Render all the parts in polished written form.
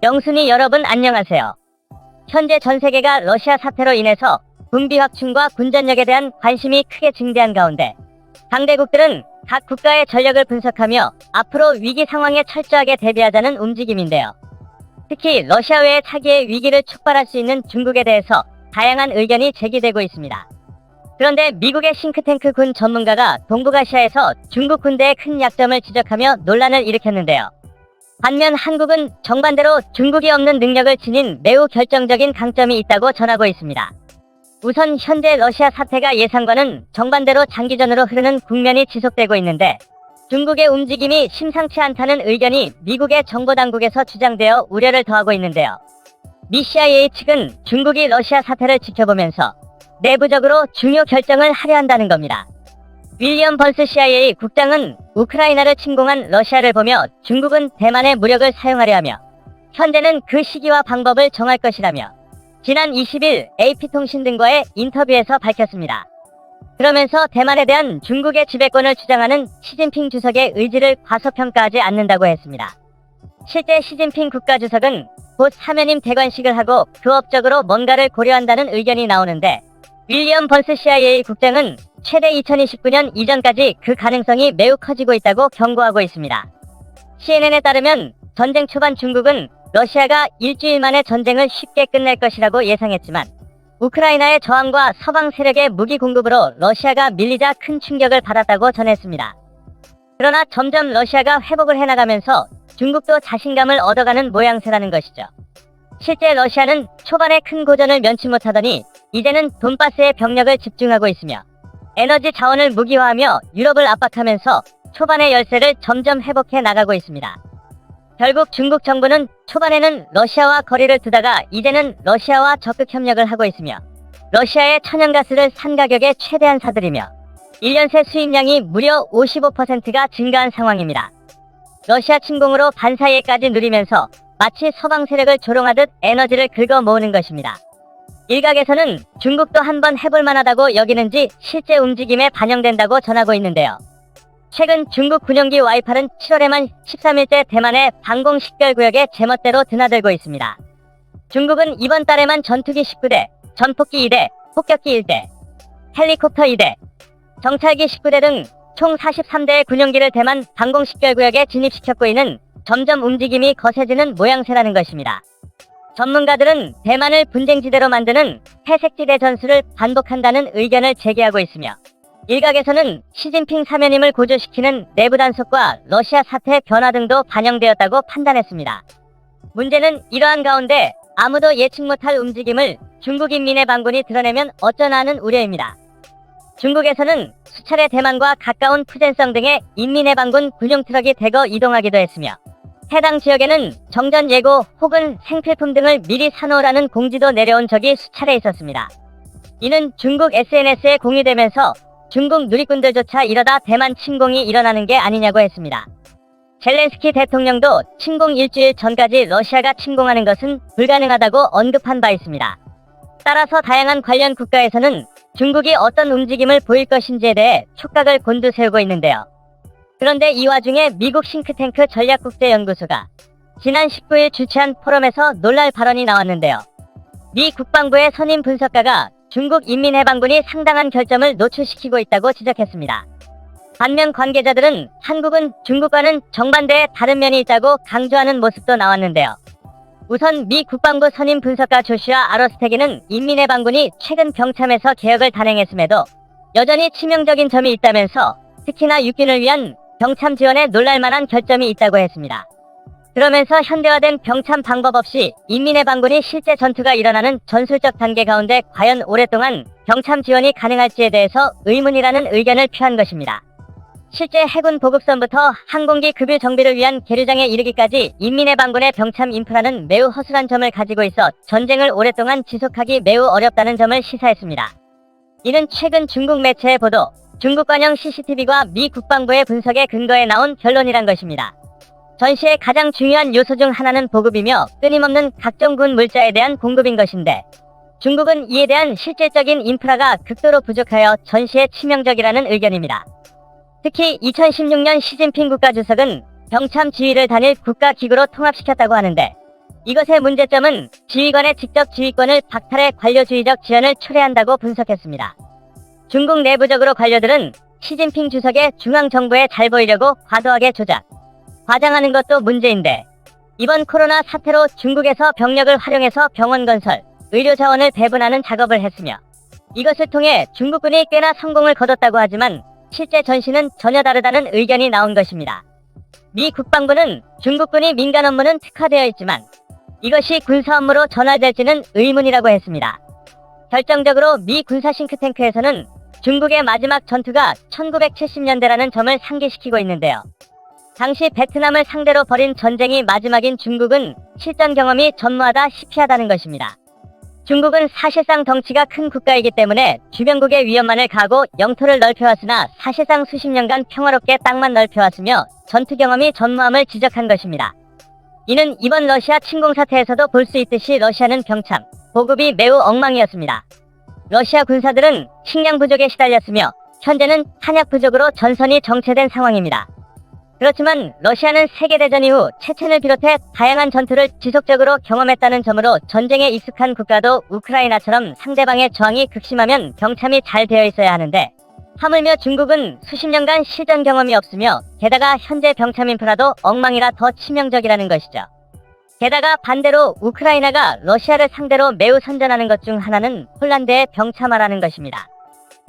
영순이 여러분 안녕하세요. 현재 전 세계가 러시아 사태로 인해서 군비 확충과 군전력에 대한 관심이 크게 증대한 가운데 강대국들은 각 국가의 전력을 분석하며 앞으로 위기 상황에 철저하게 대비하자는 움직임인데요. 특히 러시아 외의 차기의 위기를 촉발할 수 있는 중국에 대해서 다양한 의견이 제기되고 있습니다. 그런데 미국의 싱크탱크 군 전문가가 동북아시아에서 중국 군대의 큰 약점을 지적하며 논란을 일으켰는데요. 반면 한국은 정반대로 중국이 없는 능력을 지닌 매우 결정적인 강점이 있다고 전하고 있습니다. 우선 현재 러시아 사태가 예상과는 정반대로 장기전으로 흐르는 국면이 지속되고 있는데 중국의 움직임이 심상치 않다는 의견이 미국의 정보당국에서 주장되어 우려를 더하고 있는데요. 미 CIA 측은 중국이 러시아 사태를 지켜보면서 내부적으로 중요 결정을 하려 한다는 겁니다. 윌리엄 번스 CIA 국장은 우크라이나를 침공한 러시아를 보며 중국은 대만의 무력을 사용하려 하며 현재는 그 시기와 방법을 정할 것이라며 지난 20일 AP통신 등과의 인터뷰에서 밝혔습니다. 그러면서 대만에 대한 중국의 지배권을 주장하는 시진핑 주석의 의지를 과소평가하지 않는다고 했습니다. 실제 시진핑 국가주석은 곧 사면임 대관식을 하고 교업적으로 뭔가를 고려한다는 의견이 나오는데 윌리엄 번스 CIA 국장은 최대 2029년 이전까지 그 가능성이 매우 커지고 있다고 경고하고 있습니다. CNN에 따르면 전쟁 초반 중국은 러시아가 일주일 만에 전쟁을 쉽게 끝낼 것이라고 예상했지만 우크라이나의 저항과 서방 세력의 무기 공급으로 러시아가 밀리자 큰 충격을 받았다고 전했습니다. 그러나 점점 러시아가 회복을 해나가면서 중국도 자신감을 얻어가는 모양새라는 것이죠. 실제 러시아는 초반에 큰 고전을 면치 못하더니 이제는 돈바스에 병력을 집중하고 있으며 에너지 자원을 무기화하며 유럽을 압박하면서 초반의 열세를 점점 회복해 나가고 있습니다. 결국 중국 정부는 초반에는 러시아와 거리를 두다가 이제는 러시아와 적극 협력을 하고 있으며 러시아의 천연가스를 산 가격에 최대한 사들이며 1년 새 수입량이 무려 55%가 증가한 상황입니다. 러시아 침공으로 반사이에까지 누리면서 마치 서방 세력을 조롱하듯 에너지를 긁어 모으는 것입니다. 일각에서는 중국도 한번 해볼 만하다고 여기는지 실제 움직임에 반영된다고 전하고 있는데요. 최근 중국 군용기 Y8은 7월에만 13일째 대만의 방공 식별구역에 제멋대로 드나들고 있습니다. 중국은 이번 달에만 전투기 19대, 전폭기 2대, 폭격기 1대, 헬리콥터 2대, 정찰기 19대 등 총 43대의 군용기를 대만 방공 식별구역에 진입시켰고 이는 점점 움직임이 거세지는 모양새라는 것입니다. 전문가들은 대만을 분쟁지대로 만드는 회색지대 전술을 반복한다는 의견을 제기하고 있으며 일각에서는 시진핑 사면임을 고조시키는 내부 단속과 러시아 사태 변화 등도 반영되었다고 판단했습니다. 문제는 이러한 가운데 아무도 예측 못할 움직임을 중국 인민해방군이 드러내면 어쩌나 하는 우려입니다. 중국에서는 수차례 대만과 가까운 푸젠성 등의 인민해방군 군용 트럭이 대거 이동하기도 했으며 해당 지역에는 정전 예고 혹은 생필품 등을 미리 사놓으라는 공지도 내려온 적이 수차례 있었습니다. 이는 중국 SNS에 공유되면서 중국 누리꾼들조차 이러다 대만 침공이 일어나는 게 아니냐고 했습니다. 젤렌스키 대통령도 침공 일주일 전까지 러시아가 침공하는 것은 불가능하다고 언급한 바 있습니다. 따라서 다양한 관련 국가에서는 중국이 어떤 움직임을 보일 것인지에 대해 촉각을 곤두세우고 있는데요. 그런데 이 와중에 미국 싱크탱크 전략국제연구소가 지난 19일 주최한 포럼에서 놀랄 발언이 나왔는데요. 미 국방부의 선임 분석가가 중국 인민해방군이 상당한 결점을 노출시키고 있다고 지적했습니다. 반면 관계자들은 한국은 중국과는 정반대의 다른 면이 있다고 강조하는 모습도 나왔는데요. 우선 미 국방부 선임 분석가 조슈아 아로스테기는 인민해방군이 최근 병참에서 개혁을 단행했음에도 여전히 치명적인 점이 있다면서 특히나 육군을 위한 병참 지원에 놀랄만한 결점이 있다고 했습니다. 그러면서 현대화된 병참 방법 없이 인민해방군이 실제 전투가 일어나는 전술적 단계 가운데 과연 오랫동안 병참 지원이 가능할지에 대해서 의문이라는 의견을 표한 것입니다. 실제 해군 보급선부터 항공기 급유 정비를 위한 계류장에 이르기까지 인민해방군의 병참 인프라는 매우 허술한 점을 가지고 있어 전쟁을 오랫동안 지속하기 매우 어렵다는 점을 시사했습니다. 이는 최근 중국 매체의 보도, 중국 관영 CCTV과 미 국방부의 분석에 근거해 나온 결론이란 것입니다. 전시의 가장 중요한 요소 중 하나는 보급이며 끊임없는 각종 군 물자에 대한 공급인 것인데 중국은 이에 대한 실질적인 인프라가 극도로 부족하여 전시에 치명적이라는 의견입니다. 특히 2016년 시진핑 국가주석은 병참 지휘를 단일 국가기구로 통합시켰다고 하는데 이것의 문제점은 지휘관의 직접 지휘권을 박탈해 관료주의적 지연을 초래한다고 분석했습니다. 중국 내부적으로 관료들은 시진핑 주석의 중앙정부에 잘 보이려고 과도하게 조작, 과장하는 것도 문제인데 이번 코로나 사태로 중국에서 병력을 활용해서 병원 건설, 의료 자원을 배분하는 작업을 했으며 이것을 통해 중국군이 꽤나 성공을 거뒀다고 하지만 실제 전시는 전혀 다르다는 의견이 나온 것입니다. 미 국방부는 중국군이 민간 업무는 특화되어 있지만 이것이 군사 업무로 전환될지는 의문이라고 했습니다. 결정적으로 미 군사 싱크탱크에서는 중국의 마지막 전투가 1970년대라는 점을 상기시키고 있는데요. 당시 베트남을 상대로 벌인 전쟁이 마지막인 중국은 실전 경험이 전무하다 시피하다는 것입니다. 중국은 사실상 덩치가 큰 국가이기 때문에 주변국의 위험만을 가하고 영토를 넓혀왔으나 사실상 수십 년간 평화롭게 땅만 넓혀왔으며 전투 경험이 전무함을 지적한 것입니다. 이는 이번 러시아 침공 사태에서도 볼 수 있듯이 러시아는 병참, 보급이 매우 엉망이었습니다. 러시아 군사들은 식량 부족에 시달렸으며 현재는 탄약 부족으로 전선이 정체된 상황입니다. 그렇지만 러시아는 세계대전 이후 체첸을 비롯해 다양한 전투를 지속적으로 경험했다는 점으로 전쟁에 익숙한 국가도 우크라이나처럼 상대방의 저항이 극심하면 병참이 잘 되어 있어야 하는데 하물며 중국은 수십 년간 실전 경험이 없으며 게다가 현재 병참 인프라도 엉망이라 더 치명적이라는 것이죠. 게다가 반대로 우크라이나가 러시아를 상대로 매우 선전하는 것 중 하나는 폴란드의 병참화라는 것입니다.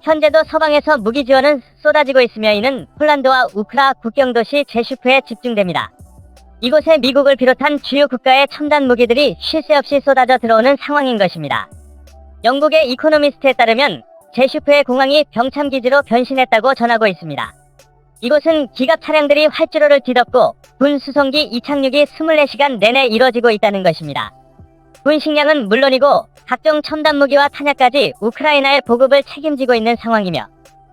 현재도 서방에서 무기 지원은 쏟아지고 있으며 이는 폴란드와 우크라 국경도시 제슈프에 집중됩니다. 이곳에 미국을 비롯한 주요 국가의 첨단 무기들이 쉴 새 없이 쏟아져 들어오는 상황인 것입니다. 영국의 이코노미스트에 따르면 제슈프의 공항이 병참기지로 변신했다고 전하고 있습니다. 이곳은 기갑 차량들이 활주로를 뒤덮고 군 수송기 이착륙이 24시간 내내 이뤄지고 있다는 것입니다. 군 식량은 물론이고 각종 첨단 무기와 탄약까지 우크라이나의 보급을 책임지고 있는 상황이며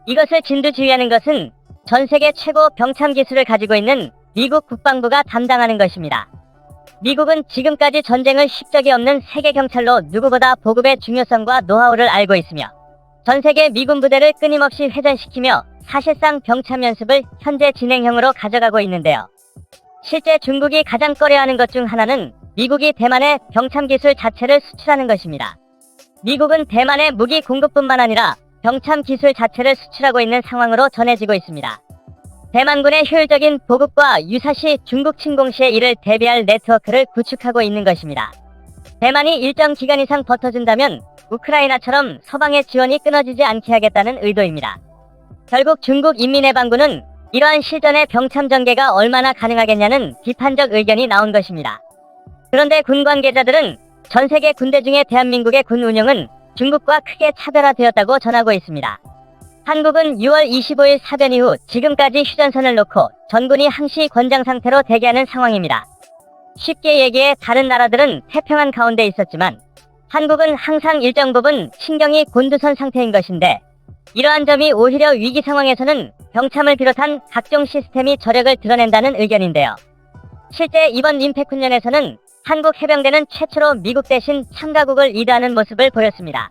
이것을 진두지휘하는 것은 전 세계 최고 병참 기술을 가지고 있는 미국 국방부가 담당하는 것입니다. 미국은 지금까지 전쟁을 씹적이 없는 세계 경찰로 누구보다 보급의 중요성과 노하우를 알고 있으며 전 세계 미군 부대를 끊임없이 회전시키며 사실상 병참 연습을 현재 진행형으로 가져가고 있는데요. 실제 중국이 가장 꺼려하는 것 중 하나는 미국이 대만에 병참 기술 자체를 수출하는 것입니다. 미국은 대만의 무기 공급뿐만 아니라 병참 기술 자체를 수출하고 있는 상황으로 전해지고 있습니다. 대만군의 효율적인 보급과 유사시 중국 침공 시에 이를 대비할 네트워크를 구축하고 있는 것입니다. 대만이 일정 기간 이상 버텨준다면 우크라이나처럼 서방의 지원이 끊어지지 않게 하겠다는 의도입니다. 결국 중국 인민해방군은 이러한 실전의 병참 전개가 얼마나 가능하겠냐는 비판적 의견이 나온 것입니다. 그런데 군 관계자들은 전 세계 군대 중에 대한민국의 군 운용은 중국과 크게 차별화되었다고 전하고 있습니다. 한국은 6월 25일 사변 이후 지금까지 휴전선을 놓고 전군이 항시 권장 상태로 대기하는 상황입니다. 쉽게 얘기해 다른 나라들은 태평한 가운데 있었지만 한국은 항상 일정 부분 신경이 곤두선 상태인 것인데 이러한 점이 오히려 위기 상황에서는 병참을 비롯한 각종 시스템이 저력을 드러낸다는 의견인데요. 실제 이번 임팩 훈련에서는 한국 해병대는 최초로 미국 대신 참가국을 리드하는 모습을 보였습니다.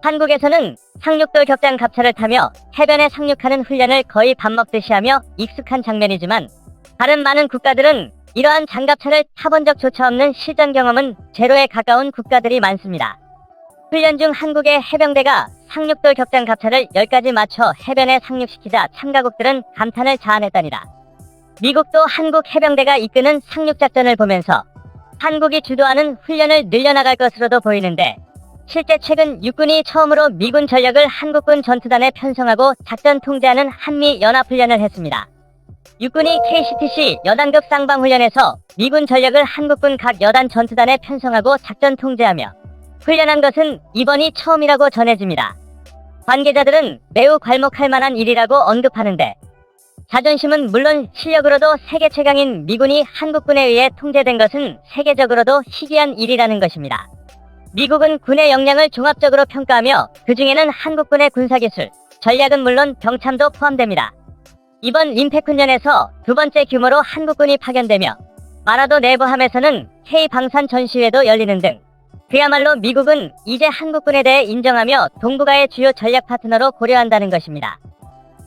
한국에서는 상륙돌 격장 갑차를 타며 해변에 상륙하는 훈련을 거의 밥 먹듯이 하며 익숙한 장면이지만 다른 많은 국가들은 이러한 장갑차를 타본 적조차 없는 실전 경험은 제로에 가까운 국가들이 많습니다. 훈련 중 한국의 해병대가 상륙돌 격장 갑차를 10가지 맞춰 해변에 상륙시키자 참가국들은 감탄을 자아냈다니라. 미국도 한국 해병대가 이끄는 상륙작전을 보면서 한국이 주도하는 훈련을 늘려나갈 것으로도 보이는데 실제 최근 육군이 처음으로 미군 전력을 한국군 전투단에 편성하고 작전 통제하는 한미연합훈련을 했습니다. 육군이 KCTC 여단급 쌍방훈련에서 미군 전력을 한국군 각 여단 전투단에 편성하고 작전 통제하며 훈련한 것은 이번이 처음이라고 전해집니다. 관계자들은 매우 괄목할 만한 일이라고 언급하는데 자존심은 물론 실력으로도 세계 최강인 미군이 한국군에 의해 통제된 것은 세계적으로도 희귀한 일이라는 것입니다. 미국은 군의 역량을 종합적으로 평가하며 그 중에는 한국군의 군사기술, 전략은 물론 병참도 포함됩니다. 이번 임팩 훈련에서 두 번째 규모로 한국군이 파견되며 마라도 내부함에서는 K-방산 전시회도 열리는 등 그야말로 미국은 이제 한국군에 대해 인정하며 동북아의 주요 전략 파트너로 고려한다는 것입니다.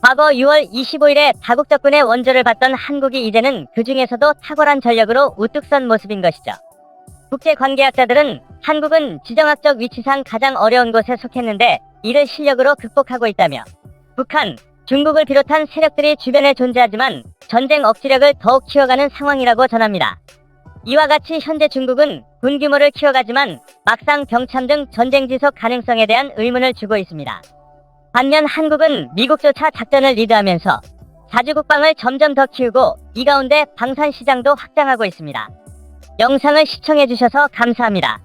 과거 6월 25일에 다국적군의 원조를 받던 한국이 이제는 그 중에서도 탁월한 전력으로 우뚝 선 모습인 것이죠. 국제관계학자들은 한국은 지정학적 위치상 가장 어려운 곳에 속했는데 이를 실력으로 극복하고 있다며 북한, 중국을 비롯한 세력들이 주변에 존재하지만 전쟁 억지력을 더욱 키워가는 상황이라고 전합니다. 이와 같이 현재 중국은 군 규모를 키워가지만 막상 병참 등 전쟁 지속 가능성에 대한 의문을 주고 있습니다. 반면 한국은 미국조차 작전을 리드하면서 자주국방을 점점 더 키우고 이 가운데 방산 시장도 확장하고 있습니다. 영상을 시청해주셔서 감사합니다.